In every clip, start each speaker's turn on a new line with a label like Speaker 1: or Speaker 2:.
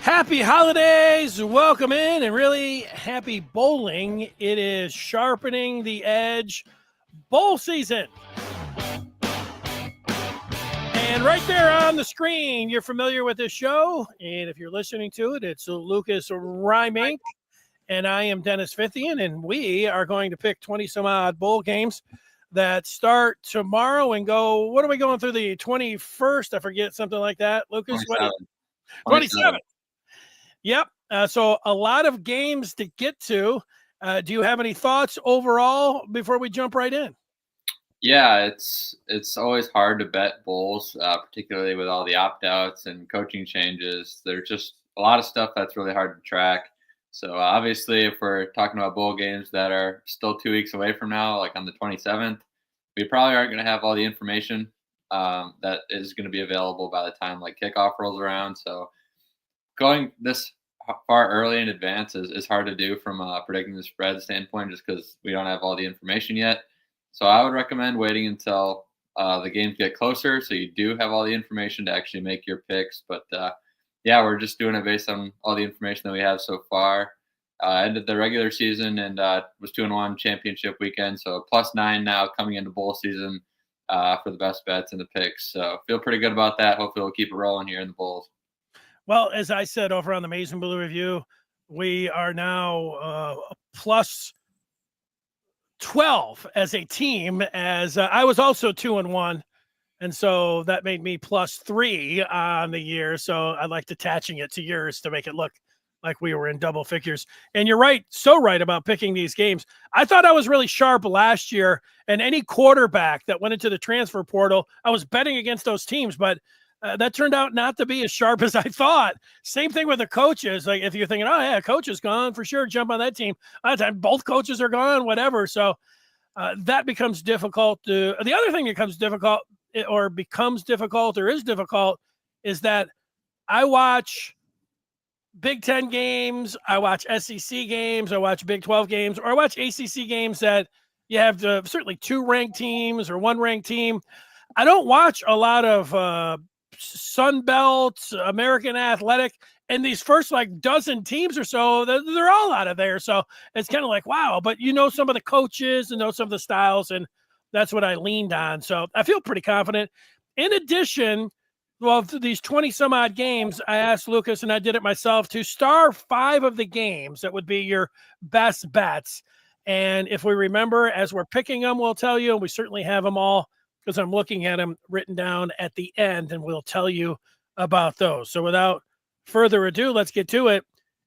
Speaker 1: Happy holidays, welcome in, and really happy bowling. It is Sharpening the Edge bowl season. And right there on the screen, you're familiar with this show. And if you're listening to it, it's Lucas Reimink, and I am Dennis Fithian, and we are going to pick 20 some odd bowl games that start tomorrow and go, what are we going through, the 21st? I forget, something like that. Lucas, 27. Yep. So a lot of games to get to. Do you have any thoughts overall before we jump right in?
Speaker 2: Yeah, it's always hard to bet bowls, particularly with all the opt-outs and coaching changes. There's just a lot of stuff that's really hard to track. So obviously, if we're talking about bowl games that are still 2 weeks away from now, like on the 27th, we probably aren't going to have all the information that is going to be available by the time like kickoff rolls around. So going this far early in advance is hard to do from predicting the spread standpoint, just because we don't have all the information yet. So I would recommend waiting until the games get closer, so you do have all the information to actually make your picks. But yeah, we're just doing it based on all the information that we have so far. Ended the regular season and was 2-1 championship weekend, so +9 now coming into bowl season for the best bets and the picks. So feel pretty good about that. Hopefully we'll keep it rolling here in the bowls.
Speaker 1: Well, as I said over on the Mason Blue Review, we are now plus 12 as a team, as I was also 2-1. And so that made me +3 on the year. So I liked attaching it to yours to make it look like we were in double figures. And you're right, so right about picking these games. I thought I was really sharp last year, and any quarterback that went into the transfer portal, I was betting against those teams, but that turned out not to be as sharp as I thought. Same thing with the coaches. Like if you're thinking, oh yeah, coach is gone for sure, jump on that team. Both coaches are gone, whatever. So that becomes difficult. The other thing that becomes difficult is that I watch Big Ten games, I watch SEC games, I watch Big 12 games, or I watch ACC games that you have certainly 2 ranked teams or 1 ranked team. I don't watch a lot of Sun Belt, American Athletic, and these first like dozen teams or so, they're all out of there. So it's kind of like, wow, but you know some of the coaches and know some of the styles, and that's what I leaned on. So I feel pretty confident. In addition, well, these 20 some odd games, I asked Lucas, and I did it myself, to star 5 of the games that would be your best bets. And if we remember, as we're picking them, we'll tell you, and we certainly have them all, because I'm looking at them written down at the end, and we'll tell you about those. So without further ado, let's get to it.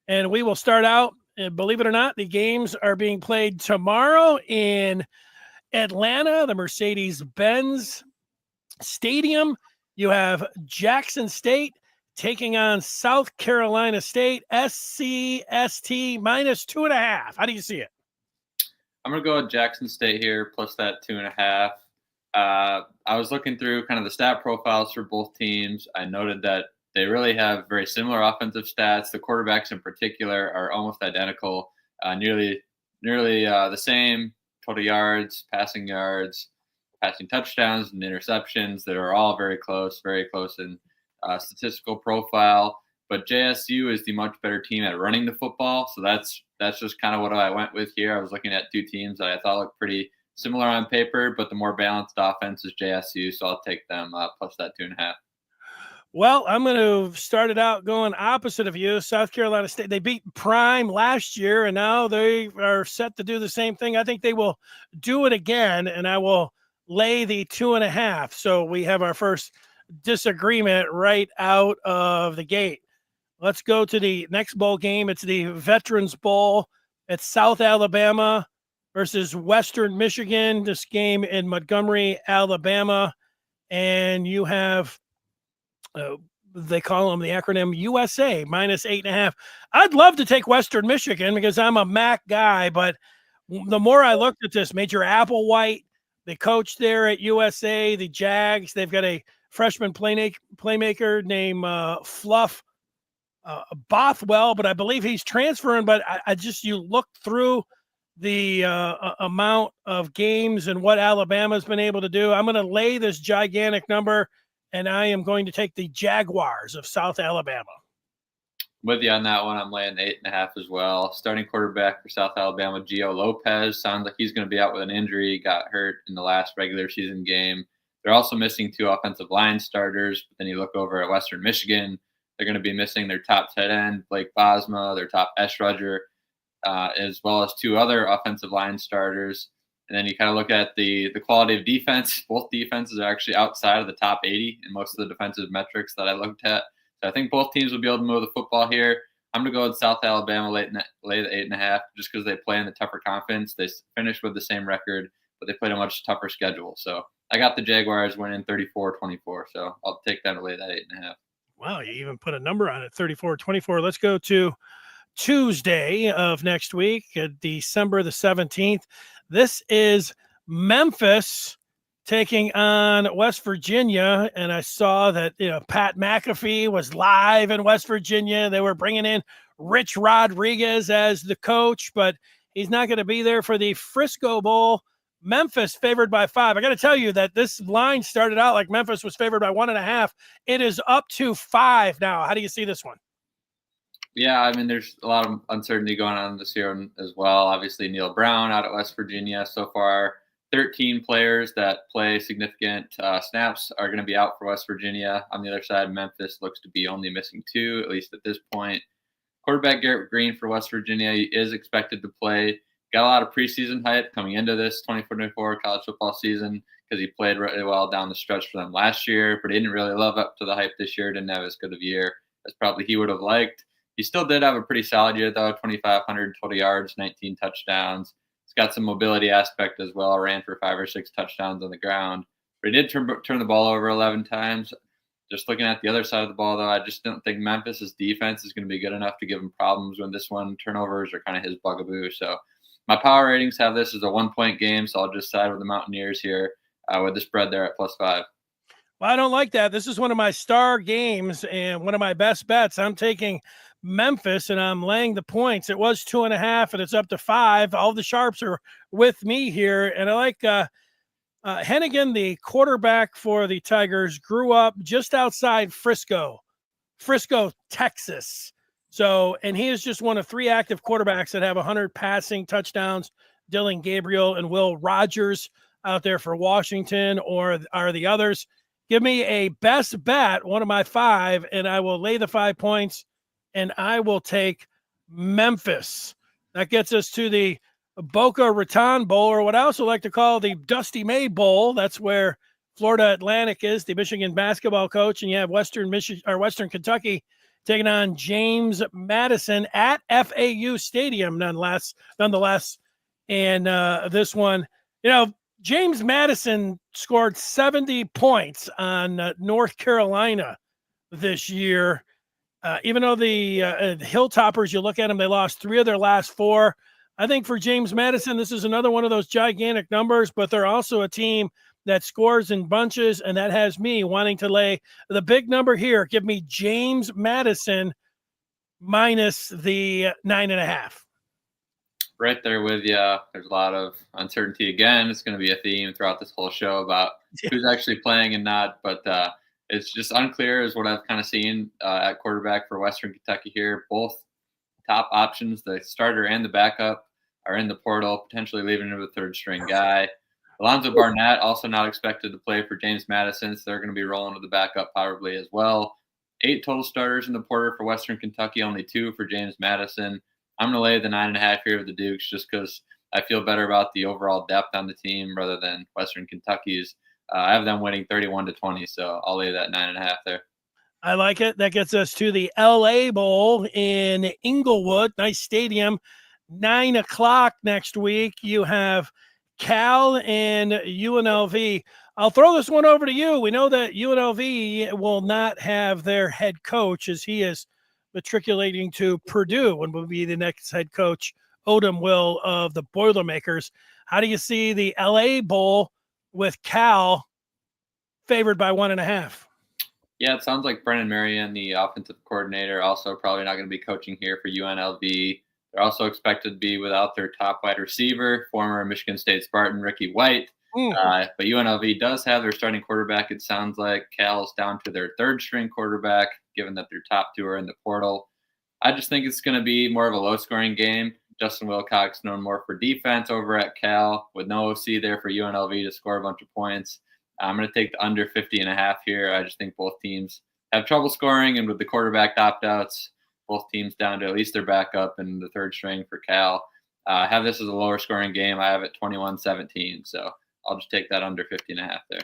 Speaker 1: And we will start out, and believe it or not, the games are being played tomorrow in Atlanta, the Mercedes-Benz Stadium. You have Jackson State taking on South Carolina State, SCST -2.5. How do you see it?
Speaker 2: I'm going to go with Jackson State here, plus that 2.5. I was looking through kind of the stat profiles for both teams. I noted that they really have very similar offensive stats. The quarterbacks in particular are almost identical, nearly the same total yards, passing touchdowns, and interceptions. That are all very close in statistical profile. But JSU is the much better team at running the football. So that's just kind of what I went with here. I was looking at 2 teams that I thought looked pretty similar on paper, but the more balanced offense is JSU, so I'll take them plus that 2.5.
Speaker 1: Well, I'm going to start it out going opposite of you. South Carolina State, they beat Prime last year, and now they are set to do the same thing. I think they will do it again, and I will lay the 2.5. So we have our first disagreement right out of the gate. Let's go to the next bowl game. It's the Veterans Bowl. It's South Alabama versus Western Michigan. This game in Montgomery, Alabama. And you have, they call them the acronym USA, -8.5. I'd love to take Western Michigan because I'm a MAC guy, but the more I looked at this, Major Applewhite, the coach there at USA, the Jags, they've got a freshman playmaker named Fluff Bothwell, but I believe he's transferring. But I just, you look through the amount of games and what Alabama's been able to do. I'm going to lay this gigantic number, and I am going to take the Jaguars of South Alabama.
Speaker 2: With you on that one. I'm laying 8.5 as well. Starting quarterback for South Alabama, Gio Lopez. Sounds like he's going to be out with an injury. Got hurt in the last regular season game. They're also missing 2 offensive line starters. But then you look over at Western Michigan, they're going to be missing their top tight end, Blake Bosma, their top edge rusher, as well as 2 other offensive line starters. And then you kind of look at the quality of defense. Both defenses are actually outside of the top 80 in most of the defensive metrics that I looked at. So I think both teams will be able to move the football here. I'm going to go with South Alabama, lay the 8.5, just because they play in the tougher conference. They finished with the same record, but they played a much tougher schedule. So I got the Jaguars winning 34-24. So I'll take that and lay that 8.5.
Speaker 1: Wow, you even put a number on it, 34-24. Let's go to Tuesday of next week, December the 17th. This is Memphis taking on West Virginia, and I saw that Pat McAfee was live in West Virginia. They were bringing in Rich Rodriguez as the coach, but he's not going to be there for the Frisco Bowl. Memphis favored by 5. I got to tell you that this line started out like Memphis was favored by 1.5. It is up to 5 now. How do you see this one?
Speaker 2: Yeah, I mean, there's a lot of uncertainty going on this year as well. Obviously, Neil Brown out at West Virginia so far. 13 players that play significant snaps are going to be out for West Virginia. On the other side, Memphis looks to be only missing 2, at least at this point. Quarterback Garrett Green for West Virginia is expected to play. Got a lot of preseason hype coming into this 2024 college football season because he played really well down the stretch for them last year, but he didn't really live up to the hype this year, didn't have as good of a year as probably he would have liked. He still did have a pretty solid year, though, 2,500 total yards, 19 touchdowns. He's got some mobility aspect as well. Ran for 5 or 6 touchdowns on the ground. But he did turn the ball over 11 times. Just looking at the other side of the ball, though, I just don't think Memphis' defense is going to be good enough to give him problems when this one. Turnovers are kind of his bugaboo. So my power ratings have this as a 1-point game, so I'll just side with the Mountaineers here with the spread there at +5.
Speaker 1: Well, I don't like that. This is one of my star games and one of my best bets. I'm taking Memphis and I'm laying the points. It was 2.5 and it's up to 5. All the sharps are with me here. And I like Hennigan, the quarterback for the Tigers, grew up just outside Frisco, Texas. So, and he is just one of 3 active quarterbacks that have 100 passing touchdowns. Dylan Gabriel and Will Rogers out there for Washington, or are the others? Give me a best bet, one of my 5, and I will lay the 5 points, and I will take Memphis. That gets us to the Boca Raton Bowl, or what I also like to call the Dusty May Bowl. That's where Florida Atlantic is, the Michigan basketball coach, and you have Western Kentucky taking on James Madison at FAU Stadium, nonetheless. And this one, James Madison scored 70 points on North Carolina this year. Even though the Hilltoppers, you look at them, they lost 3 of their last 4. I think for James Madison, this is another one of those gigantic numbers, but they're also a team that scores in bunches, and that has me wanting to lay the big number here. Give me James Madison minus the 9.5.
Speaker 2: Right there with you. There's a lot of uncertainty again. It's going to be a theme throughout this whole show about who's actually playing and not, but it's just unclear is what I've kind of seen at quarterback for Western Kentucky here. Both top options, the starter and the backup, are in the portal, potentially leaving him a 3rd-string guy. Alonzo Barnett also not expected to play for James Madison, so they're going to be rolling with the backup probably as well. 8 total starters in the portal for Western Kentucky, only 2 for James Madison. I'm going to lay the 9.5 here with the Dukes just because I feel better about the overall depth on the team rather than Western Kentucky's. I have them winning 31-20, so I'll lay that 9.5 there.
Speaker 1: I like it. That gets us to the LA Bowl in Inglewood. Nice stadium. 9 o'clock next week. You have Cal and UNLV. I'll throw this one over to you. We know that UNLV will not have their head coach as he is matriculating to Purdue and will be the next head coach, Odom will, of the Boilermakers. How do you see the LA Bowl with Cal favored by 1.5?
Speaker 2: Yeah, it sounds like Brennan Marion, the offensive coordinator, also probably not going to be coaching here for UNLV. They're also expected to be without their top wide receiver, former Michigan State Spartan Ricky White. But UNLV does have their starting quarterback. It sounds like Cal's down to their 3rd-string quarterback, given that their top 2 are in the portal. I just think it's going to be more of a low-scoring game. Justin Wilcox known more for defense over at Cal, with no OC there for UNLV to score a bunch of points. I'm going to take the under 50.5 here. I just think both teams have trouble scoring, and with the quarterback opt-outs, both teams down to at least their backup and the third string for Cal. I have this as a lower scoring game. I have it 21-17, so I'll just take that under 50.5 there.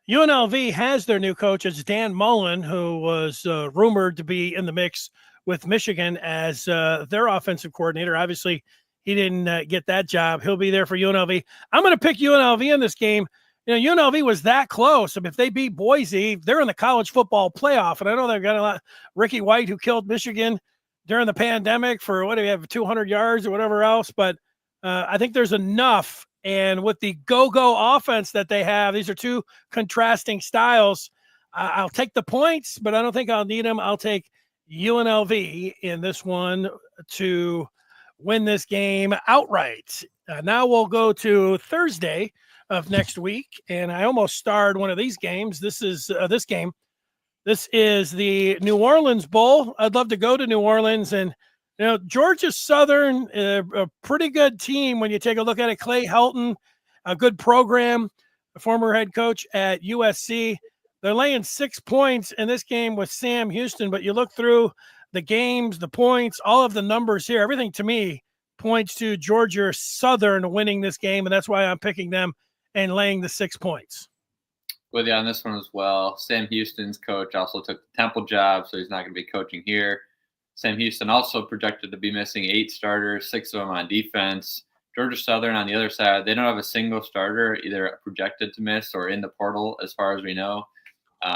Speaker 1: UNLV has their new coach. It's Dan Mullen, who was rumored to be in the mix with Michigan as their offensive coordinator. Obviously, he didn't get that job. He'll be there for UNLV. I'm going to pick UNLV in this game. You know, UNLV was that close. I mean, if they beat Boise, they're in the college football playoff. And I know they've got a lot. Ricky White, who killed Michigan during the pandemic for, what do we have, 200 yards or whatever else. But I think there's enough. And with the go-go offense that they have, these are two contrasting styles. I'll take the points, but I don't think I'll need them. I'll take UNLV in this one to win this game outright. Now we'll go to Thursday of next week, and I almost starred one of these games. This is this game. This is the New Orleans Bowl. I'd love to go to New Orleans, and you know, Georgia Southern, a pretty good team when you take a look at it. Clay Helton, a good program, a former head coach at USC. They're laying 6 points in this game with Sam Houston, but you look through the games, the points, all of the numbers here, everything to me points to Georgia Southern winning this game, and that's why I'm picking them and laying the 6 points.
Speaker 2: With you on this one as well. Sam Houston's coach also took the Temple job, so he's not going to be coaching here. Sam Houston also projected to be missing 8 starters, 6 of them on defense. Georgia Southern on the other side, they don't have a single starter either projected to miss or in the portal as far as we know.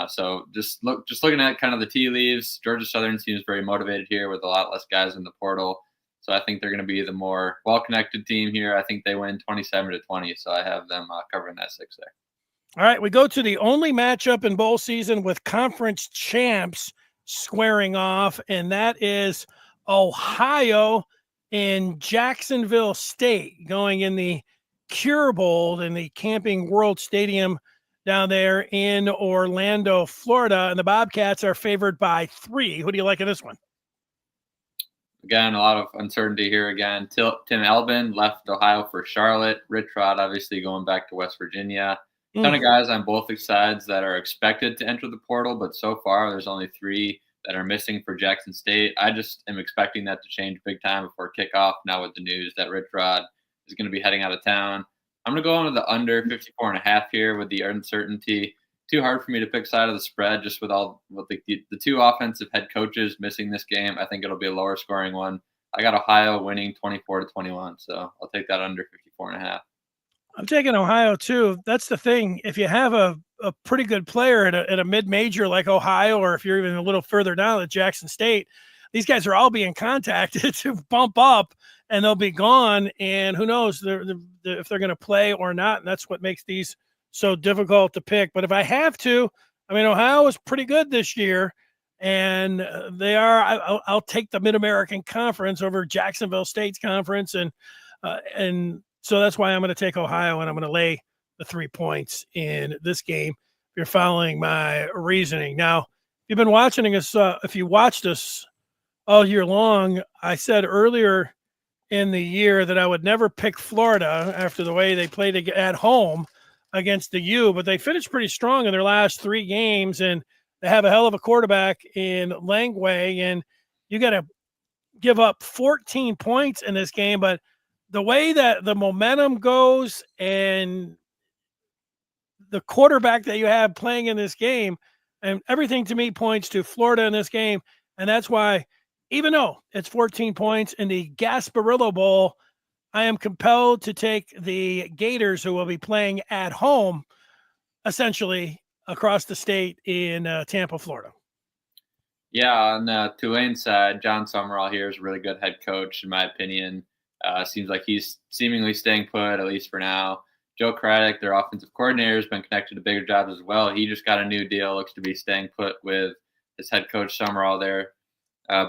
Speaker 2: So just looking at kind of the tea leaves, Georgia Southern seems very motivated here with a lot less guys in the portal. So I think they're going to be the more well-connected team here. I think they win 27-20. So I have them covering that 6 there.
Speaker 1: All right, we go to the only matchup in bowl season with conference champs squaring off, and that is Ohio and Jacksonville State going in the Cure Bowl in the Camping World Stadium down there in Orlando, Florida. And the Bobcats are favored by 3. Who do you like in this one?
Speaker 2: Again, a lot of uncertainty here again. Tim Albin left Ohio for Charlotte. Rich Rod obviously going back to West Virginia. Ton of guys on both sides that are expected to enter the portal, but so far there's only 3 that are missing for Jackson State. I just am expecting that to change big time before kickoff now with the news that Rich Rod is going to be heading out of town. I'm going to go into the under 54.5 here with the uncertainty. Too hard for me to pick side of the spread just with the 2 offensive head coaches missing this game. I think it'll be a lower scoring one. I got Ohio winning 24-21, so I'll take that under 54.5.
Speaker 1: I'm taking Ohio too. That's the thing. If you have a pretty good player at a mid-major like Ohio, or if you're even a little further down at Jackson State, these guys are all being contacted to bump up, and they'll be gone. And who knows if they're going to play or not. And that's what makes these so difficult to pick. But if I have to, I mean, Ohio is pretty good this year, and they are. I'll take the Mid-American Conference over Jacksonville State's conference, and so that's why I'm going to take Ohio, and I'm going to lay the 3 points in this game. If you're following my reasoning. Now, if you've been watching us, if you watched us all year long, I said earlier in the year that I would never pick Florida after the way they played at home against the U, but they finished pretty strong in their last 3 games, and they have a hell of a quarterback in Langway, and you got to give up 14 points in this game, but the way that the momentum goes and the quarterback that you have playing in this game, and everything to me points to Florida in this game. And that's why, even though it's 14 points in the Gasparillo Bowl, I am compelled to take the Gators, who will be playing at home, essentially across the state in Tampa, Florida.
Speaker 2: Yeah, on the Tulane side, John Summerall here is a really good head coach, in my opinion. Seems like he's seemingly staying put, at least for now. Joe Craddock, their offensive coordinator, has been connected to bigger jobs as well. He just got a new deal, looks to be staying put with his head coach Summerall there.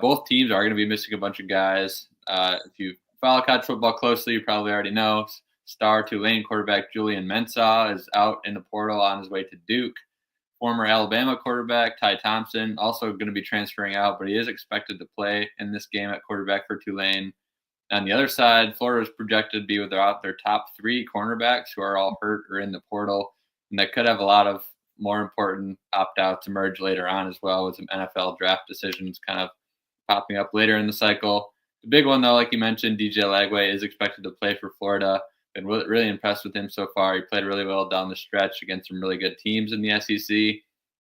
Speaker 2: Both teams are going to be missing a bunch of guys. If you follow college football closely, you probably already know star Tulane quarterback Julian Mensah is out in the portal on his way to Duke. former Alabama quarterback, Ty Thompson, also going to be transferring out, but he is expected to play in this game at quarterback for Tulane. On the other side, Florida is projected to be without their top 3 cornerbacks who are all hurt or in the portal, and that could have a lot of more important opt-outs emerge later on as well, with some NFL draft decisions kind of popping up later in the cycle. The big one, though, like you mentioned, DJ Lagway is expected to play for Florida. Been really impressed with him so far. He played really well down the stretch against some really good teams in the SEC.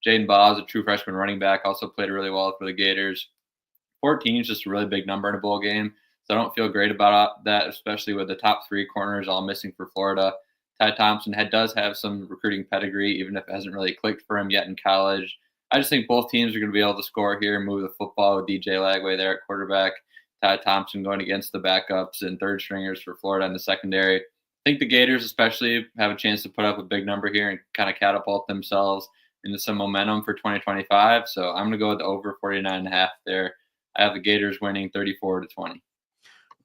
Speaker 2: Jaden Baugh, a true freshman running back, also played really well for the Gators. 14 is just a really big number in a bowl game, so I don't feel great about that, especially with the top 3 corners all missing for Florida. Ty Thompson does have some recruiting pedigree, even if it hasn't really clicked for him yet in college. I just think both teams are going to be able to score here and move the football with DJ Lagway there at quarterback, Ty Thompson going against the backups and third stringers for Florida in the secondary. I think the Gators especially have a chance to put up a big number here and kind of catapult themselves into some momentum for 2025. So I'm going to go with the over 49.5 there. I have the Gators winning 34-20.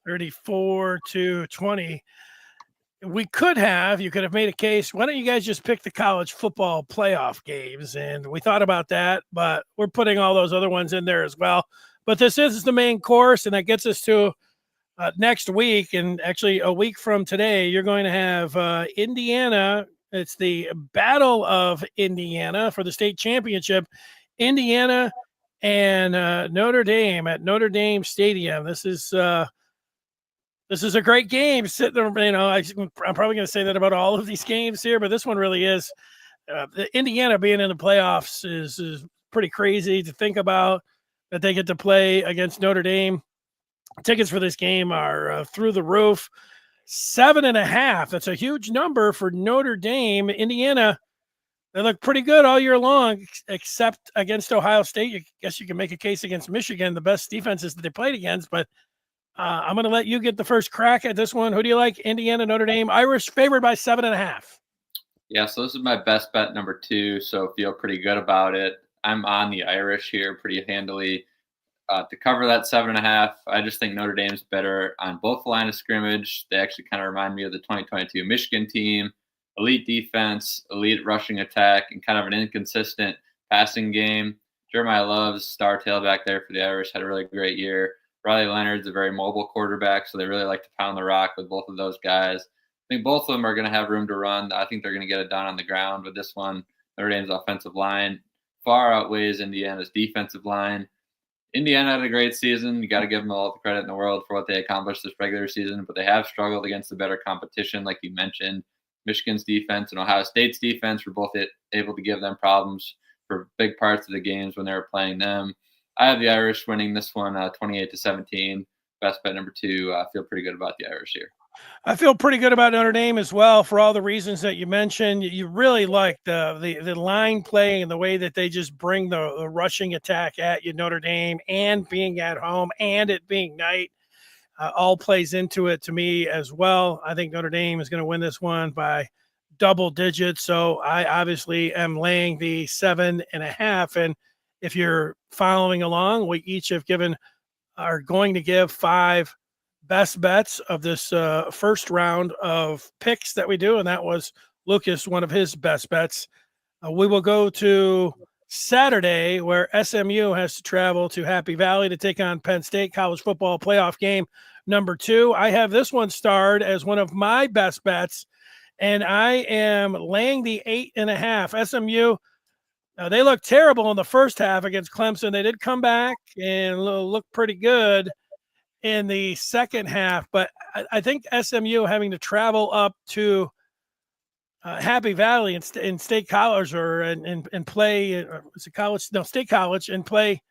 Speaker 1: 34-20. You could have made a case. Why don't you guys just pick the college football playoff games? And we thought about that, but we're putting all those other ones in there as well. But this is the main course, and that gets us to next week. And actually, a week from today, you're going to have Indiana. It's the Battle of Indiana for the state championship. Indiana and Notre Dame at Notre Dame Stadium. This is a great game. Sitting there, I'm probably going to say that about all of these games here, but this one really is. The Indiana being in the playoffs is pretty crazy to think about, that they get to play against Notre Dame. Tickets for this game are through the roof. 7.5. That's a huge number for Notre Dame. Indiana, they look pretty good all year long, except against Ohio State. I guess you can make a case against Michigan, the best defenses that they played against, but I'm going to let you get the first crack at this one. Who do you like? Indiana, Notre Dame. Irish favored by 7.5.
Speaker 2: Yeah, so this is my best bet, number 2, so feel pretty good about it. I'm on the Irish here pretty handily. To cover that 7.5, I just think Notre Dame's better on both the line of scrimmage. They actually kind of remind me of the 2022 Michigan team. Elite defense, elite rushing attack, and kind of an inconsistent passing game. Jeremiah Love's star tailback there for the Irish had a really great year. Riley Leonard's a very mobile quarterback, so they really like to pound the rock with both of those guys. I think both of them are going to have room to run. I think they're going to get it done on the ground with this one. Notre Dame's offensive line far outweighs Indiana's defensive line. Indiana had a great season. You got to give them all the credit in the world for what they accomplished this regular season, but they have struggled against the better competition, like you mentioned. Michigan's defense and Ohio State's defense were both able to give them problems for big parts of the games when they were playing them. I have the Irish winning this one 28-17. Best bet number 2. I feel pretty good about the Irish here.
Speaker 1: I feel pretty good about Notre Dame as well for all the reasons that you mentioned. You really like the line play and the way that they just bring the rushing attack at you, Notre Dame, and being at home and it being night. All plays into it to me as well. I think Notre Dame is going to win this one by double digits. So I obviously am laying the 7.5. And if you're following along, we each are going to give 5 best bets of this first round of picks that we do. And that was Lucas, one of his best bets. We will go to Saturday, where SMU has to travel to Happy Valley to take on Penn State, college football playoff game number 2. I have this one starred as one of my best bets, and I am laying the 8.5. SMU, they looked terrible in the first half against Clemson. They did come back and look pretty good in the second half, but I think SMU having to travel up to Happy Valley and State College and play State College and play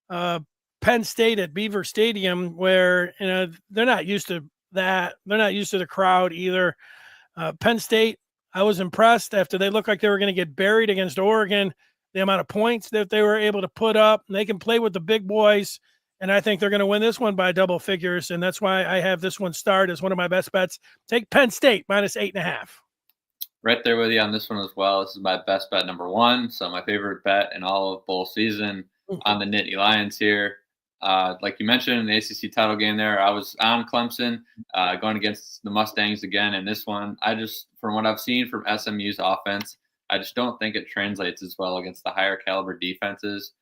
Speaker 1: Penn State at Beaver Stadium, where they're not used to that. They're not used to the crowd either. Penn State, I was impressed after they looked like they were going to get buried against Oregon. The amount of points that they were able to put up, and they can play with the big boys. And I think they're going to win this one by double figures, and that's why I have this one starred as one of my best bets. Take Penn State minus 8.5.
Speaker 2: Right there with you on this one as well. This is my best bet number 1. So my favorite bet in all of bowl season on the Nittany Lions here. Like you mentioned in the ACC title game there, I was on Clemson going against the Mustangs again. And this one, from what I've seen from SMU's offense, I just don't think it translates as well against the higher caliber defenses.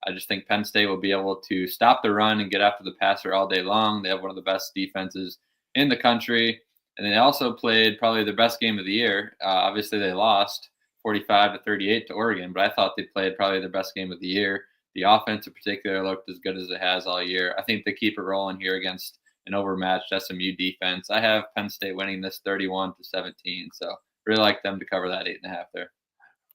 Speaker 2: I just think Penn State will be able to stop the run and get after the passer all day long. They have one of the best defenses in the country. And they also played probably their best game of the year. Obviously, they lost 45-38 to Oregon, but I thought they played probably their best game of the year. The offense in particular looked as good as it has all year. I think they keep it rolling here against an overmatched SMU defense. I have Penn State winning this 31-17. So really like them to cover that 8.5 there.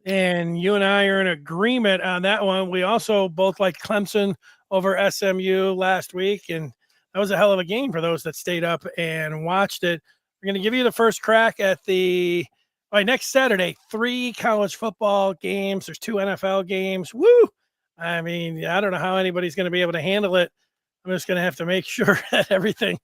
Speaker 1: And you and I are in agreement on that one. We also both liked Clemson over SMU last week, and that was a hell of a game for those that stayed up and watched it. We're going to give you the first crack at the next Saturday, 3 college football games. There's 2 NFL games. Woo! I mean, I don't know how anybody's going to be able to handle it. I'm just going to have to make sure that everything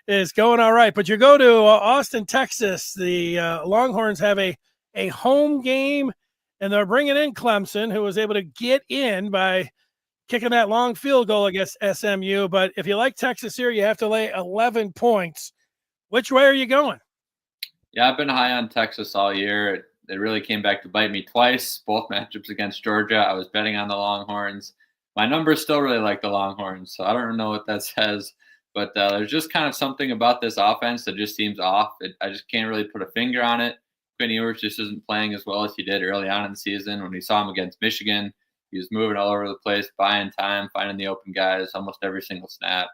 Speaker 1: is going all right. But you go to Austin, Texas. The Longhorns have a home game, and they're bringing in Clemson, who was able to get in by kicking that long field goal against SMU. But if you like Texas here, you have to lay 11 points. Which way are you going?
Speaker 2: Yeah, I've been high on Texas all year. It really came back to bite me twice, both matchups against Georgia. I was betting on the Longhorns. My numbers still really like the Longhorns, so I don't know what that says. But there's just kind of something about this offense that just seems off. I just can't really put a finger on it. Quinn Ewers just isn't playing as well as he did early on in the season. When we saw him against Michigan, he was moving all over the place, buying time, finding the open guys almost every single snap.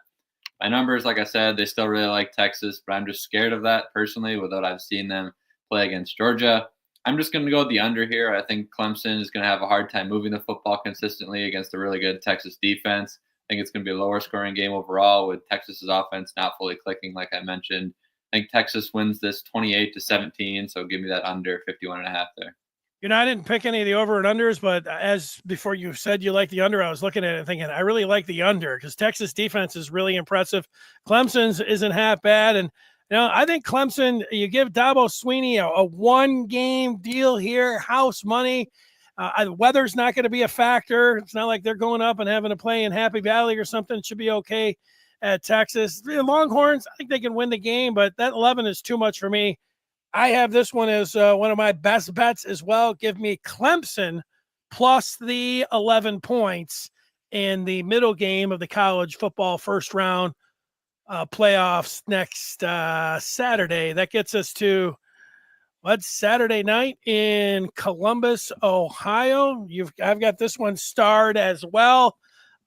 Speaker 2: My numbers, like I said, they still really like Texas, but I'm just scared of that personally with what I've seen them play against Georgia. I'm just going to go with the under here. I think Clemson is going to have a hard time moving the football consistently against a really good Texas defense. I think it's going to be a lower scoring game overall with Texas's offense not fully clicking, like I mentioned. I think Texas wins this 28-17, so give me that under 51.5 there.
Speaker 1: You know, I didn't pick any of the over and unders, but as before you said you like the under, I was looking at it thinking I really like the under because Texas defense is really impressive. Clemson's isn't half bad, and I think Clemson. You give Dabo Swinney a 1-game deal here, house money. Weather's not going to be a factor. It's not like they're going up and having to play in Happy Valley or something. It should be okay at Texas. The Longhorns, I think they can win the game, but that 11 is too much for me. I have this one as one of my best bets as well. Give me Clemson plus the 11 points in the middle game of the college football first round playoffs next Saturday. That gets us to Saturday night in Columbus, Ohio. I've got this one starred as well.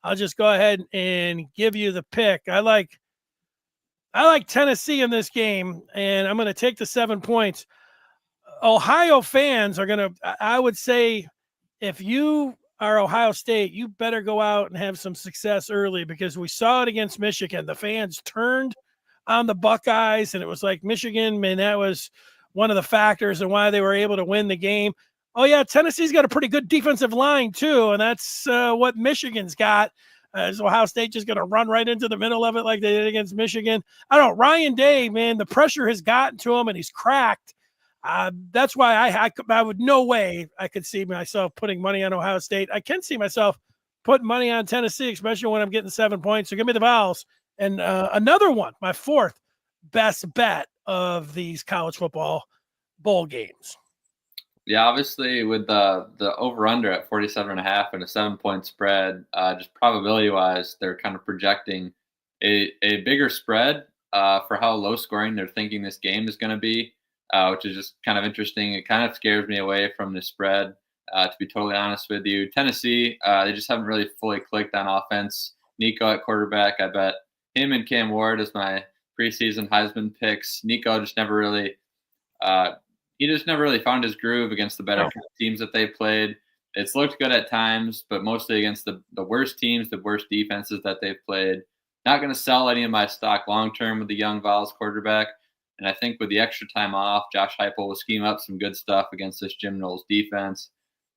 Speaker 1: I'll just go ahead and give you the pick. I like Tennessee in this game, and I'm going to take the 7 points. Ohio fans are going to, I would say, if you are Ohio State, you better go out and have some success early because we saw it against Michigan. The fans turned on the Buckeyes, and it was like Michigan, man, that was one of the factors in why they were able to win the game. Oh, yeah, Tennessee's got a pretty good defensive line, too, and that's what Michigan's got. Is Ohio State just going to run right into the middle of it like they did against Michigan? I don't know. Ryan Day, man, the pressure has gotten to him, and he's cracked. That's why I would no way I could see myself putting money on Ohio State. I can see myself putting money on Tennessee, especially when I'm getting 7 points. So give me the Vols. And another one, my 4th best bet of these college football bowl games.
Speaker 2: Yeah, obviously with the over-under at 47.5 and a 7-point spread, just probability-wise, they're kind of projecting a bigger spread for how low-scoring they're thinking this game is going to be, which is just kind of interesting. It kind of scares me away from the spread, to be totally honest with you. Tennessee, they just haven't really fully clicked on offense. Nico at quarterback, I bet him and Cam Ward as my preseason Heisman picks. Nico just never really found his groove against the better teams that they played. It's looked good at times, but mostly against the worst teams, the worst defenses that they've played. Not going to sell any of my stock long-term with the young Vols quarterback. And I think with the extra time off, Josh Heupel will scheme up some good stuff against this Jim Knowles defense.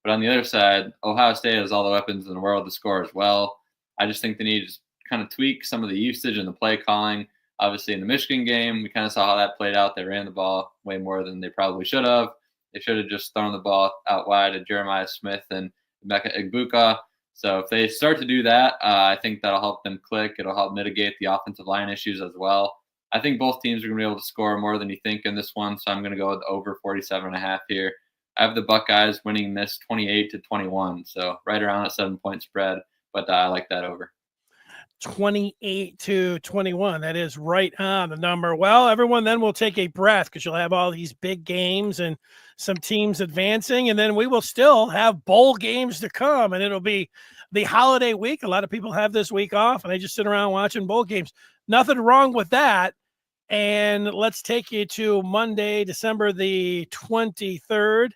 Speaker 2: But on the other side, Ohio State has all the weapons in the world to score as well. I just think they need to just kind of tweak some of the usage and the play calling. Obviously, in the Michigan game, we kind of saw how that played out. They ran the ball way more than they probably should have. They should have just thrown the ball out wide to Jeremiah Smith and Emeka Egbuka. So if they start to do that, I think that'll help them click. It'll help mitigate the offensive line issues as well. I think both teams are going to be able to score more than you think in this one, so I'm going to go with over 47.5 here. I have the Buckeyes winning this 28-21, so right around a 7-point spread. But I like that over.
Speaker 1: 28-21. That is right on the number. Well, everyone then will take a breath because you'll have all these big games and some teams advancing, and then we will still have bowl games to come, and it'll be the holiday week. A lot of people have this week off, and they just sit around watching bowl games. Nothing wrong with that. And let's take you to Monday, December the 23rd.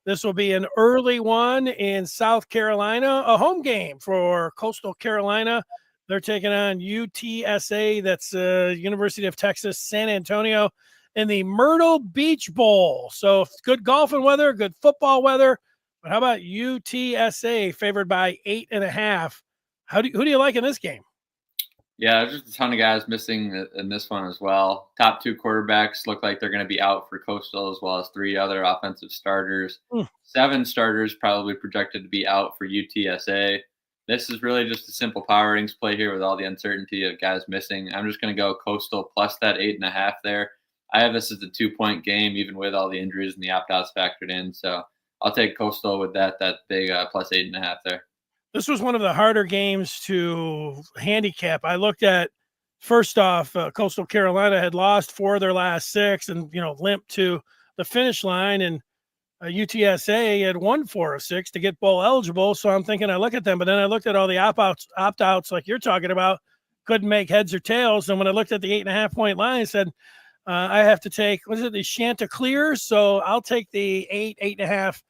Speaker 1: This will be an early one in South Carolina, a home game for Coastal Carolina. They're taking on UTSA, that's University of Texas, San Antonio, in the Myrtle Beach Bowl. So good golfing weather, good football weather. But how about UTSA favored by 8.5? Who do you like in this game?
Speaker 2: Yeah, there's just a ton of guys missing in this one as well. Top 2 quarterbacks look like they're going to be out for Coastal, as well as 3 other offensive starters. 7 starters probably projected to be out for UTSA. This is really just a simple power ratings play here with all the uncertainty of guys missing. I'm just going to go Coastal plus that 8.5 there. I have this as a 2-point game, even with all the injuries and the opt-outs factored in. So I'll take Coastal with that big plus 8.5 there.
Speaker 1: This was one of the harder games to handicap. I looked at, first off, Coastal Carolina had lost 4 of their last 6 and, limped to the finish line. And UTSA had won 4 of 6 to get bowl eligible. So I'm thinking I look at them, but then I looked at all the opt-outs like you're talking about, couldn't make heads or tails. And when I looked at the 8.5 point line, I said, I have to take, the Chanticleers? So I'll take the 8.5,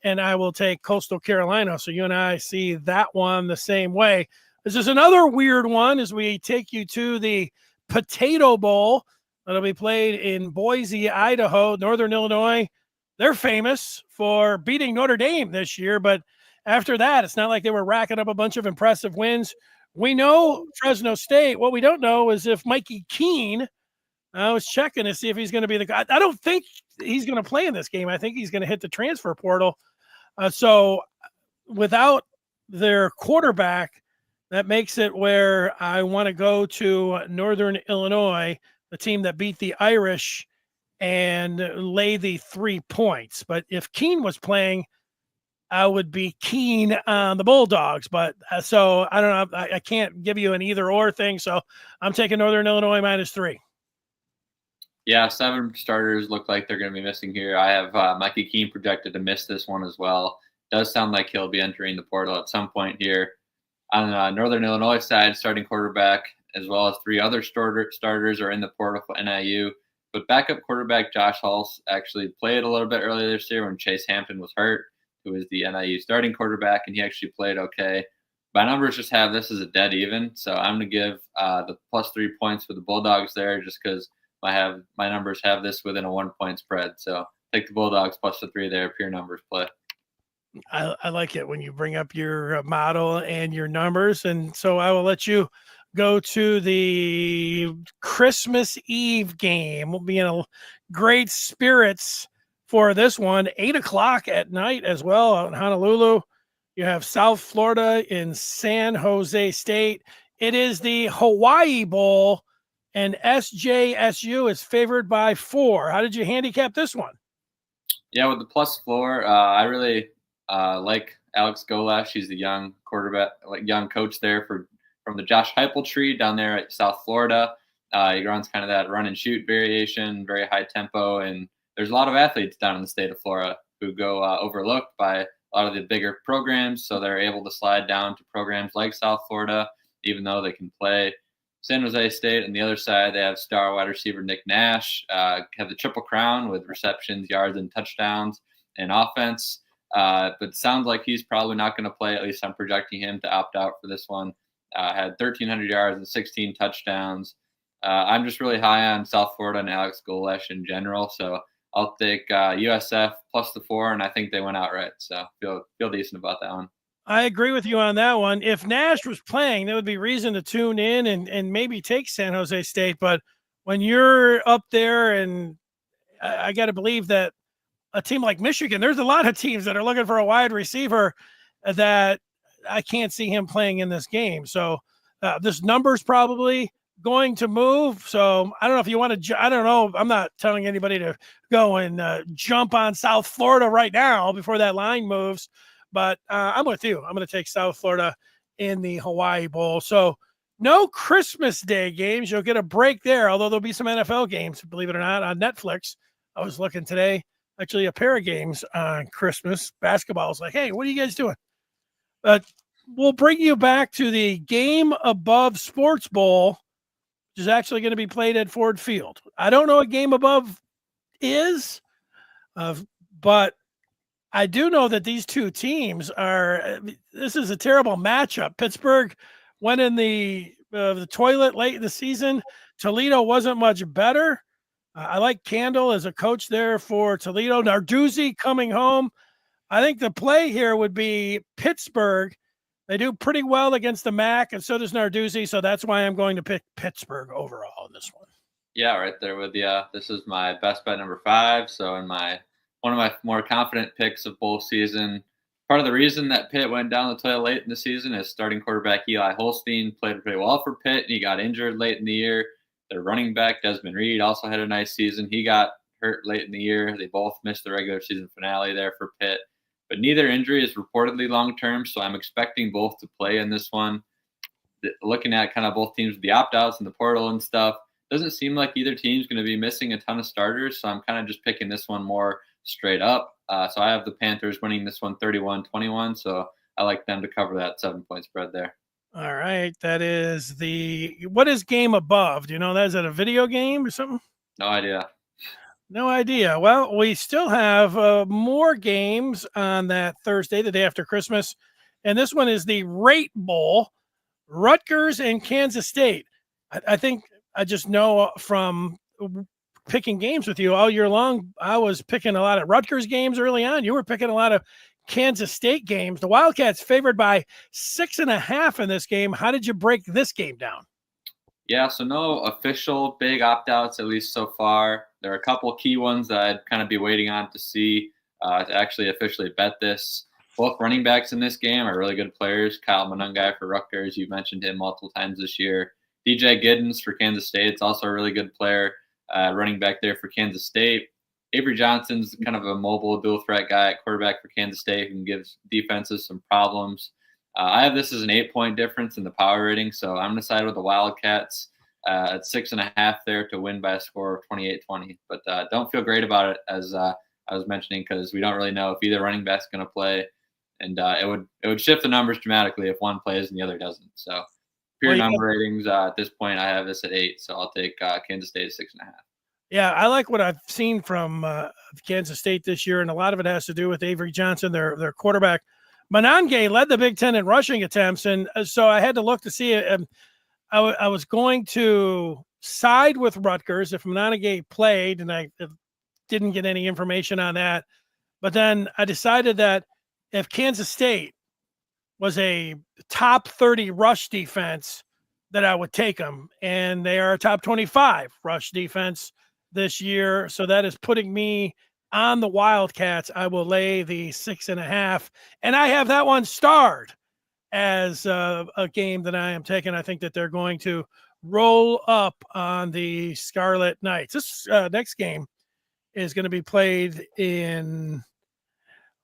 Speaker 1: and I will take Coastal Carolina. So you and I see that one the same way. This is another weird one as we take you to the Potato Bowl that'll be played in Boise, Idaho. Northern Illinois, they're famous for beating Notre Dame this year, but after that, it's not like they were racking up a bunch of impressive wins. We know Fresno State. What we don't know is if Mikey Keene, I was checking to see if he's going to be the guy. I don't think he's going to play in this game. I think he's going to hit the transfer portal. So without their quarterback, that makes it where I want to go to Northern Illinois, the team that beat the Irish, and lay the 3 points. But if Keene was playing, I would be keen on the Bulldogs. But so I don't know. I can't give you an either or thing. So I'm taking Northern Illinois -3.
Speaker 2: Yeah, 7 starters look like they're going to be missing here. I have Mikey Keene projected to miss this one as well. Does sound like he'll be entering the portal at some point here. On the Northern Illinois side, starting quarterback, as well as 3 other starters are in the portal for NIU. But backup quarterback Josh Hulse actually played a little bit earlier this year when Chase Hampton was hurt, who is the NIU starting quarterback, and he actually played okay. My numbers just have this as a dead even, so I'm going to give the +3 points for the Bulldogs there just because my numbers have this within a 1-point spread. So take the Bulldogs +3 there, pure numbers play.
Speaker 1: I like it when you bring up your model and your numbers. And so I will let you go to the Christmas Eve game. We'll be in a great spirits for this one. 8:00 at night as well out in Honolulu. You have South Florida in San Jose State. It is the Hawaii Bowl, and SJSU is favored by 4. How did you handicap this one?
Speaker 2: Yeah, with the +4, I really like Alex Golesh. He's the young quarterback, young coach there from the Josh Heupel tree down there at South Florida. He runs kind of that run and shoot variation, very high tempo, and there's a lot of athletes down in the state of Florida who go overlooked by a lot of the bigger programs, so they're able to slide down to programs like South Florida, even though they can play. San Jose State, on the other side, they have star wide receiver Nick Nash, have the triple crown with receptions, yards, and touchdowns and offense. But it sounds like he's probably not going to play. At least I'm projecting him to opt out for this one. Had 1,300 yards and 16 touchdowns. I'm just really high on South Florida and Alex Golesh in general. So I'll take USF +4, and I think they went outright. So feel decent about that one.
Speaker 1: I agree with you on that one. If Nash was playing, there would be reason to tune in and maybe take San Jose State. But when you're up there, and I got to believe that a team like Michigan, there's a lot of teams that are looking for a wide receiver that I can't see him playing in this game. So this number's probably going to move. So I don't know if you want to. I don't know. I'm not telling anybody to go and jump on South Florida right now before that line moves. But I'm with you. I'm going to take South Florida in the Hawaii Bowl. So no Christmas Day games. You'll get a break there, although there'll be some NFL games, believe it or not, on Netflix. I was looking today, actually a pair of games on Christmas. Basketball is like, hey, what are you guys doing? We'll bring you back to the Game Above Sports Bowl, which is actually going to be played at Ford Field. I don't know what Game Above is, but I do know that these two teams are. This is a terrible matchup. Pittsburgh went in the toilet late in the season. Toledo wasn't much better. I like Candle as a coach there for Toledo. Narduzzi coming home. I think the play here would be Pittsburgh. They do pretty well against the MAC, and so does Narduzzi. So that's why I'm going to pick Pittsburgh overall in this one.
Speaker 2: Yeah, right there with you. This is my best bet number 5. So in one of my more confident picks of bowl season. Part of the reason that Pitt went down the toilet late in the season is starting quarterback Eli Holstein played pretty well for Pitt, and he got injured late in the year. Their running back Desmond Reed also had a nice season. He got hurt late in the year. They both missed the regular season finale there for Pitt. But neither injury is reportedly long-term, so I'm expecting both to play in this one. Looking at kind of both teams with the opt-outs and the portal and stuff, doesn't seem like either team's going to be missing a ton of starters, so I'm kind of just picking this one more straight up. So I have the Panthers winning this one 31-21, so I like them to cover that 7-point spread there.
Speaker 1: All right, that is what is Game Above? Do you know that? Is that a video game or something?
Speaker 2: No idea.
Speaker 1: No idea. Well, we still have more games on that Thursday, the day after Christmas. And this one is the Rate Bowl, Rutgers and Kansas State. I think I just know from picking games with you all year long, I was picking a lot of Rutgers games early on. You were picking a lot of Kansas State games. The Wildcats favored by 6.5 in this game. How did you break this game down?
Speaker 2: Yeah, so no official big opt-outs, at least so far. There are a couple key ones that I'd kind of be waiting on to see to actually officially bet this. Both running backs in this game are really good players. Kyle Monangai for Rutgers, you mentioned him multiple times this year. DJ Giddens for Kansas State is also a really good player, running back there for Kansas State. Avery Johnson's kind of a mobile dual threat guy at quarterback for Kansas State who can give defenses some problems. I have this as an 8-point difference in the power rating, so I'm going to side with the Wildcats at 6.5 there to win by a score of 28-20. But don't feel great about it, as I was mentioning, because we don't really know if either running back's going to play, and it would shift the numbers dramatically if one plays and the other doesn't. So pure number ratings at this point, I have this at 8, so I'll take Kansas State at 6.5.
Speaker 1: Yeah, I like what I've seen from Kansas State this year, and a lot of it has to do with Avery Johnson, their quarterback. Monangai led the Big Ten in rushing attempts, and so I had to look to see it. I was going to side with Rutgers if Monangai played, and I didn't get any information on that. But then I decided that if Kansas State was a top 30 rush defense, that I would take them, and they are a top 25 rush defense this year. So that is putting me on the Wildcats. I will lay the 6.5, and I have that one starred as a game that I am taking. I think that they're going to roll up on the Scarlet Knights. This next game is going to be played in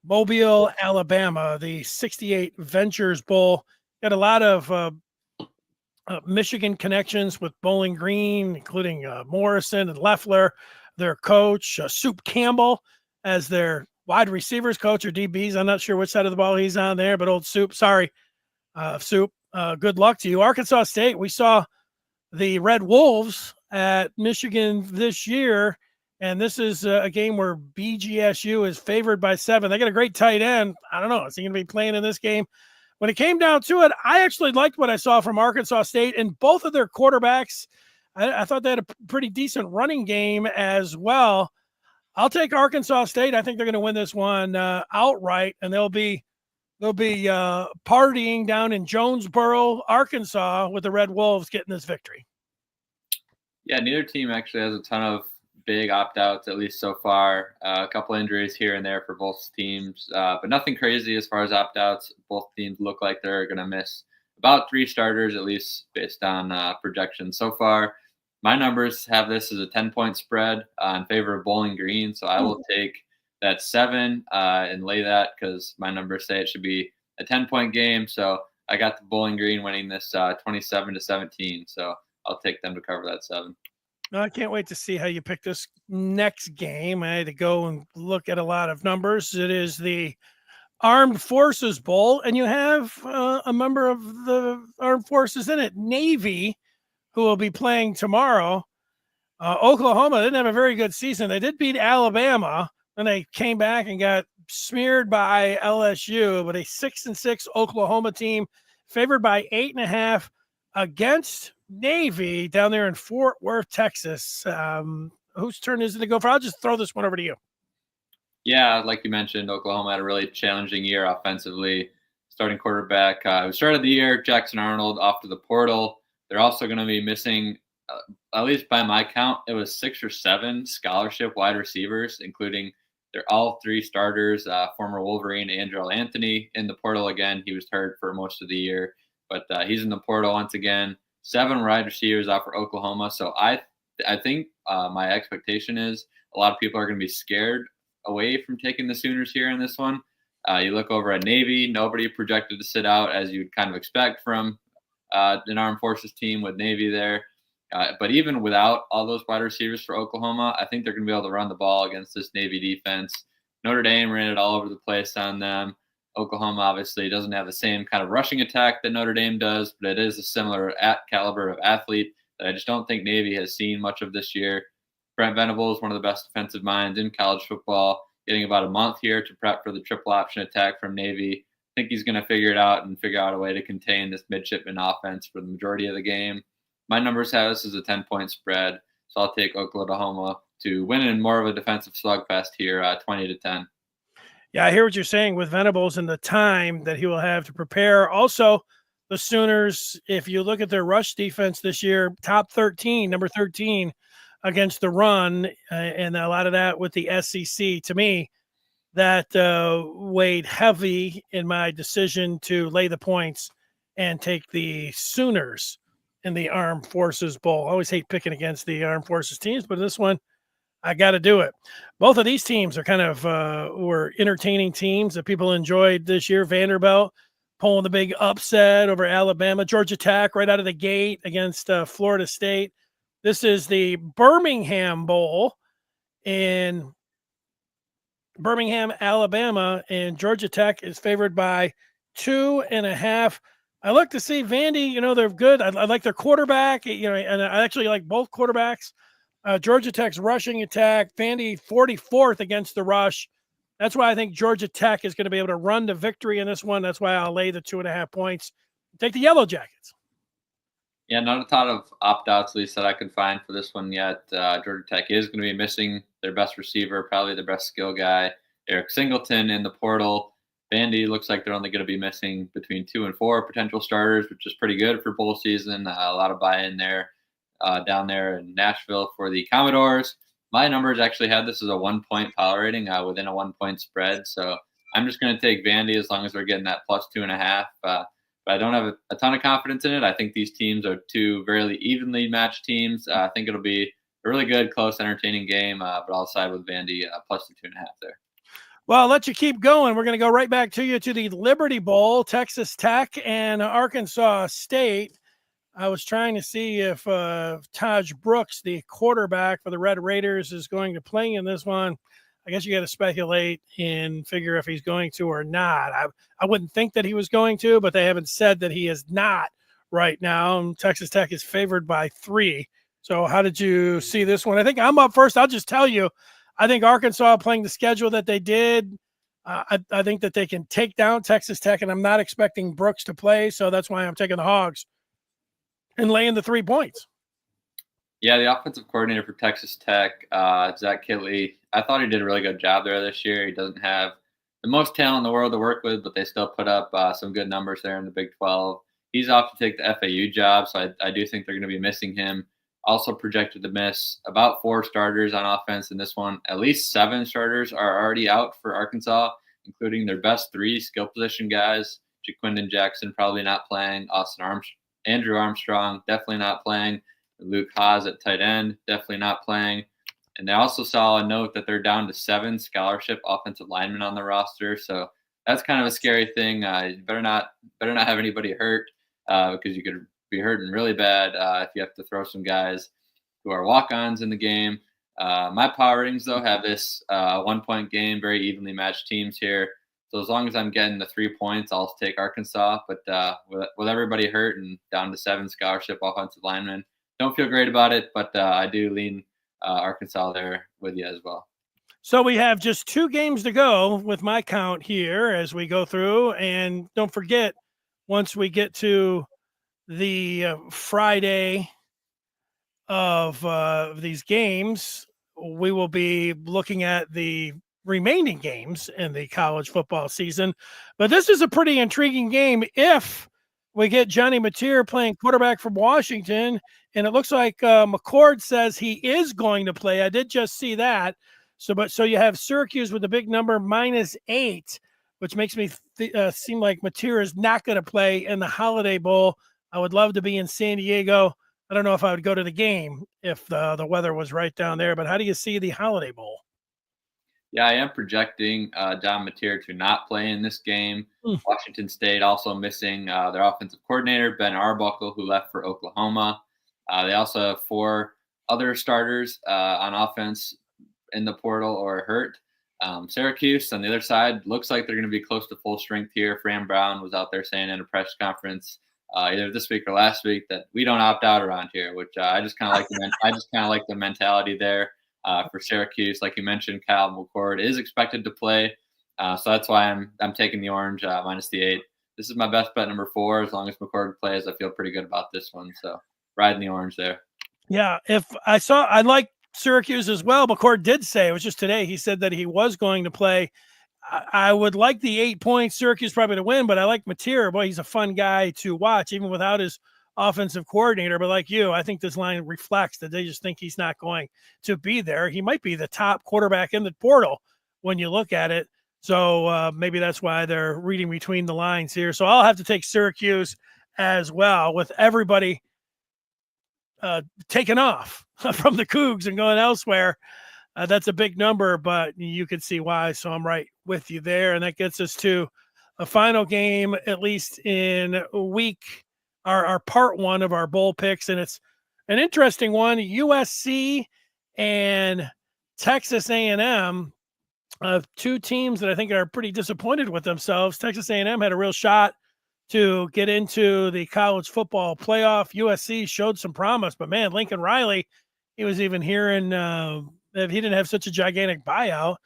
Speaker 1: Mobile, Alabama, the 68 Ventures Bowl. Got a lot of Michigan connections with Bowling Green, including Morrison and Leffler, their coach, Soup Campbell, as their wide receivers coach or DBs. I'm not sure which side of the ball he's on there, but old Soup, sorry, Soup, good luck to you. Arkansas State, we saw the Red Wolves at Michigan this year, and this is a game where BGSU is favored by 7. They got a great tight end. I don't know. Is he going to be playing in this game? When it came down to it, I actually liked what I saw from Arkansas State, and both of their quarterbacks, I thought they had a pretty decent running game as well. I'll take Arkansas State. I think they're going to win this one outright, and they'll be partying down in Jonesboro, Arkansas, with the Red Wolves getting this victory.
Speaker 2: Yeah, neither team actually has a ton of big opt-outs, at least so far. A couple injuries here and there for both teams, but nothing crazy as far as opt-outs. Both teams look like they're going to miss about 3 starters, at least based on projections so far. My numbers have this as a 10-point spread in favor of Bowling Green, so I will take that 7 and lay that because my numbers say it should be a 10-point game. So I got the Bowling Green winning this 27-17. So I'll take them to cover that 7.
Speaker 1: I can't wait to see how you pick this next game. I had to go and look at a lot of numbers. It is the Armed Forces Bowl, and you have a member of the Armed Forces in it, Navy, who will be playing tomorrow. Oklahoma didn't have a very good season. They did beat Alabama, and they came back and got smeared by LSU, but a 6-6 Oklahoma team favored by 8.5 against Navy down there in Fort Worth, Texas. Whose turn is it to go for? I'll just throw this one over to you.
Speaker 2: Yeah, like you mentioned, Oklahoma had a really challenging year offensively. Starting quarterback, who started the year, Jackson Arnold, off to the portal. They're also going to be missing, at least by my count, it was 6 or 7 scholarship wide receivers, including they're all 3 starters. Former Wolverine Andrel Anthony in the portal again. He was hurt for most of the year, but he's in the portal once again. 7 wide receivers out for Oklahoma. So I think my expectation is a lot of people are going to be scared away from taking the Sooners here in this one. You look over at Navy, nobody projected to sit out as you'd kind of expect from an Armed Forces team with Navy there. But even without all those wide receivers for Oklahoma, I think they're going to be able to run the ball against this Navy defense. Notre Dame ran it all over the place on them. Oklahoma obviously doesn't have the same kind of rushing attack that Notre Dame does, but it is a similar caliber of athlete that I just don't think Navy has seen much of this year. Brent Venables, one of the best defensive minds in college football, getting about a month here to prep for the triple option attack from Navy. I think he's going to figure it out and figure out a way to contain this midshipman offense for the majority of the game. My numbers have this as a 10-point spread, so I'll take Oklahoma to win in more of a defensive slugfest here, 20-10.
Speaker 1: Yeah, I hear what you're saying with Venables and the time that he will have to prepare. Also, the Sooners, if you look at their rush defense this year, top 13, number 13 against the run, and a lot of that with the SEC. To me, that weighed heavy in my decision to lay the points and take the Sooners in the Armed Forces Bowl. I always hate picking against the Armed Forces teams, but this one, I got to do it. Both of these teams are kind of were entertaining teams that people enjoyed this year. Vanderbilt pulling the big upset over Alabama. Georgia Tech right out of the gate against Florida State. This is the Birmingham Bowl in Birmingham, Alabama, and Georgia Tech is favored by 2.5. I look to see Vandy, they're good. I like their quarterback, and I actually like both quarterbacks. Georgia Tech's rushing attack, Vandy 44th against the rush. That's why I think Georgia Tech is going to be able to run to victory in this one. That's why I'll lay the 2.5 points. Take the Yellow Jackets.
Speaker 2: Yeah, not a ton of opt-outs, at least that I can find for this one yet. Georgia Tech is going to be missing their best receiver, probably their best skill guy, Eric Singleton in the portal. Vandy looks like they're only going to be missing between 2 and 4 potential starters, which is pretty good for bowl season. A lot of buy-in there down there in Nashville for the Commodores. My numbers actually had this as a 1-point power rating within a 1-point spread. So I'm just going to take Vandy as long as we're getting that plus 2.5. But I don't have a ton of confidence in it. I think these teams are 2 very evenly matched teams. I think it'll be a really good, close, entertaining game. But I'll side with Vandy plus the 2.5 there.
Speaker 1: Well, I'll let you keep going. We're going to go right back to you to the Liberty Bowl, Texas Tech and Arkansas State. I was trying to see if Taj Brooks, the quarterback for the Red Raiders, is going to play in this one. I guess you got to speculate and figure if he's going to or not. I wouldn't think that he was going to, but they haven't said that he is not right now. And Texas Tech is favored by 3. So how did you see this one? I think I'm up first. I'll just tell you, I think Arkansas playing the schedule that they did, I think that they can take down Texas Tech, and I'm not expecting Brooks to play, so that's why I'm taking the Hogs and laying the 3 points.
Speaker 2: Yeah, the offensive coordinator for Texas Tech, Zach Kittley, I thought he did a really good job there this year. He doesn't have the most talent in the world to work with, but they still put up some good numbers there in the Big 12. He's off to take the FAU job, so I do think they're going to be missing him. Also projected to miss about 4 starters on offense in this one. At least 7 starters are already out for Arkansas, including their best 3 skill position guys, Jaquindon Jackson probably not playing. Andrew Armstrong definitely not playing. Luke Haas at tight end definitely not playing. And they also saw a note that they're down to 7 scholarship offensive linemen on the roster. So that's kind of a scary thing. You better not have anybody hurt because you could be hurting really bad if you have to throw some guys who are walk-ons in the game. My power ratings, though, have this 1-point game, very evenly matched teams here. So as long as I'm getting the 3 points, I'll take Arkansas. But with everybody hurt and down to 7 scholarship offensive linemen, don't feel great about it. But I do lean Arkansas there with you as well.
Speaker 1: So we have just 2 games to go with my count here as we go through. And don't forget, once we get to the Friday of these games, we will be looking at the remaining games in the college football season. But this is a pretty intriguing game if we get Johnny Mateer playing quarterback from Washington, and it looks like McCord says he is going to play. I did just see that. So you have Syracuse with a big number -8, which makes me seem like Mateer is not going to play in the Holiday Bowl. I would love to be in San Diego. I don't know if I would go to the game if the weather was right down there, but how do you see the Holiday Bowl?
Speaker 2: Yeah, I am projecting John Mateer to not play in this game. Washington State also missing their offensive coordinator, Ben Arbuckle, who left for Oklahoma. They also have 4 other starters on offense in the portal or hurt. Syracuse, on the other side, looks like they're going to be close to full strength here. Fran Brown was out there saying in a press conference either this week or last week that we don't opt out around here, which I just kind of like. I just kind of like the mentality there. For Syracuse, like you mentioned, Kyle McCord is expected to play, so that's why I'm taking the orange -8. This is my best bet, number 4. As long as McCord plays, I feel pretty good about this one. So riding the orange there.
Speaker 1: Yeah, I like Syracuse as well. McCord did say, it was just today, he said that he was going to play. I would like the 8 points, Syracuse probably to win, but I like Mateer. Boy, he's a fun guy to watch, even without his offensive coordinator. But like you, I think this line reflects that they just think he's not going to be there. He might be the top quarterback in the portal when you look at it. So maybe that's why they're reading between the lines here. So I'll have to take Syracuse as well, with everybody taken off from the Cougs and going elsewhere. That's a big number, but you can see why. So I'm right with you there. And that gets us to a final game, at least in week, our part 1 of our bowl picks. And it's an interesting one. USC and Texas A&M, 2 teams that I think are pretty disappointed with themselves. Texas A&M had a real shot to get into the college football playoff. USC showed some promise, but man, Lincoln Riley, he was even hearing if he didn't have such a gigantic buyout.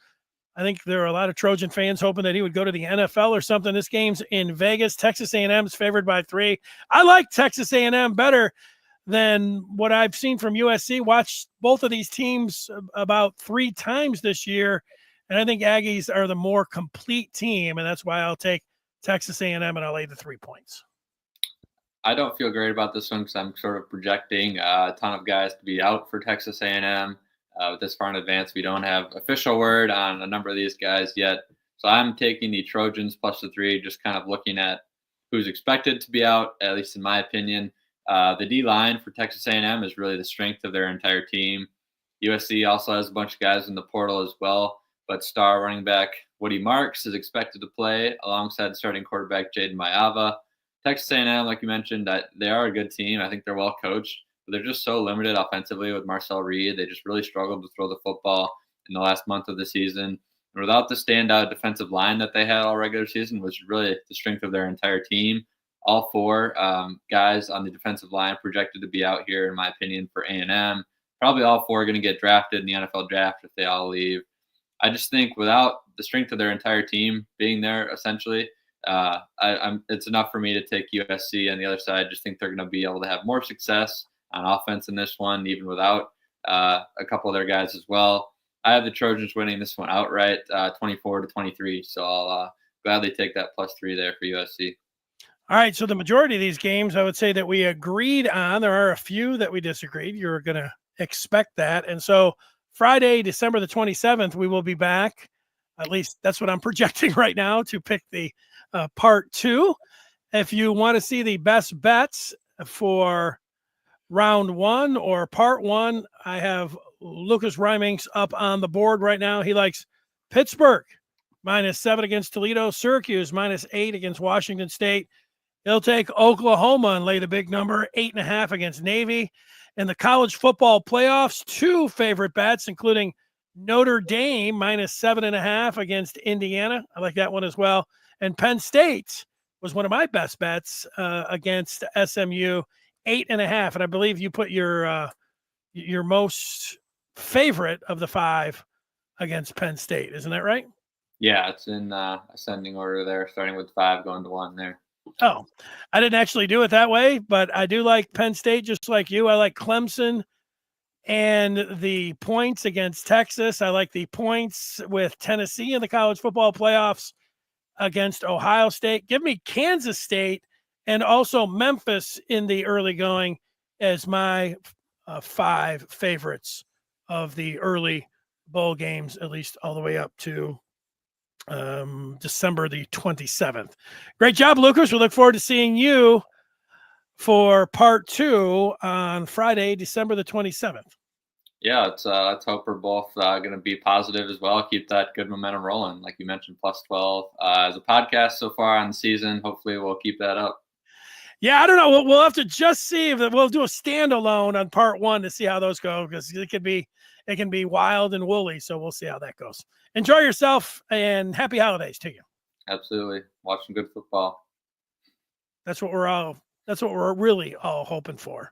Speaker 1: I think there are a lot of Trojan fans hoping that he would go to the NFL or something. This game's in Vegas. Texas A&M is favored by 3. I like Texas A&M better than what I've seen from USC. Watched both of these teams about 3 times this year, and I think Aggies are the more complete team, and that's why I'll take Texas A&M and I'll lay the 3 points.
Speaker 2: I don't feel great about this one because I'm sort of projecting a ton of guys to be out for Texas A&M. This far in advance, we don't have official word on a number of these guys yet. So I'm taking the Trojans plus the 3, just kind of looking at who's expected to be out, at least in my opinion. The D-line for Texas A&M is really the strength of their entire team. USC also has a bunch of guys in the portal as well, but star running back Woody Marks is expected to play alongside starting quarterback Jaden Mayava. Texas A&M, like you mentioned, they are a good team. I think they're well coached. But they're just so limited offensively with Marcel Reed. They just really struggled to throw the football in the last month of the season. And without the standout defensive line that they had all regular season, was really the strength of their entire team. All 4 guys on the defensive line projected to be out here, in my opinion, for A&M. Probably all 4 are going to get drafted in the NFL draft if they all leave. I just think without the strength of their entire team being there, essentially, it's enough for me to take USC on the other side. I just think they're going to be able to have more success on offense in this one, even without a couple of their guys as well. I have the Trojans winning this one outright, 24-23. So I'll gladly take that +3 there for USC.
Speaker 1: All right, so the majority of these games, I would say that we agreed on. There are a few that we disagreed. You're going to expect that. And so Friday, December the 27th, we will be back. At least that's what I'm projecting right now, to pick the part 2 If you want to see the best bets for round one or part one, I have Lucas Reimink's up on the board right now. He likes Pittsburgh -7 against Toledo, Syracuse -8 against Washington State. He'll take Oklahoma and lay the big number, 8.5 against Navy. In the college football playoffs, 2 favorite bets, including Notre Dame -7.5 against Indiana. I like that one as well. And Penn State was one of my best bets against SMU, 8.5. And I believe you put your most favorite of the 5 against Penn State. Isn't that right?
Speaker 2: Yeah, it's in ascending order there, starting with 5, going to 1 there.
Speaker 1: Oh, I didn't actually do it that way, but I do like Penn State just like you. I like Clemson and the points against Texas. I like the points with Tennessee in the college football playoffs against Ohio State. Give me Kansas State and also Memphis in the early going as my 5 favorites of the early bowl games, at least all the way up to December the 27th. Great job, Lucas. We look forward to seeing you for part 2 on Friday, December the 27th.
Speaker 2: Yeah, let's hope we're both going to be positive as well. Keep that good momentum rolling. Like you mentioned, +12 as a podcast so far on the season. Hopefully we'll keep that up.
Speaker 1: Yeah, I don't know. We'll have to just see if we'll do a standalone on part 1 to see how those go, because it can be wild and woolly. So we'll see how that goes. Enjoy yourself and happy holidays to you.
Speaker 2: Absolutely. Watch some good football.
Speaker 1: That's what we're really all hoping for.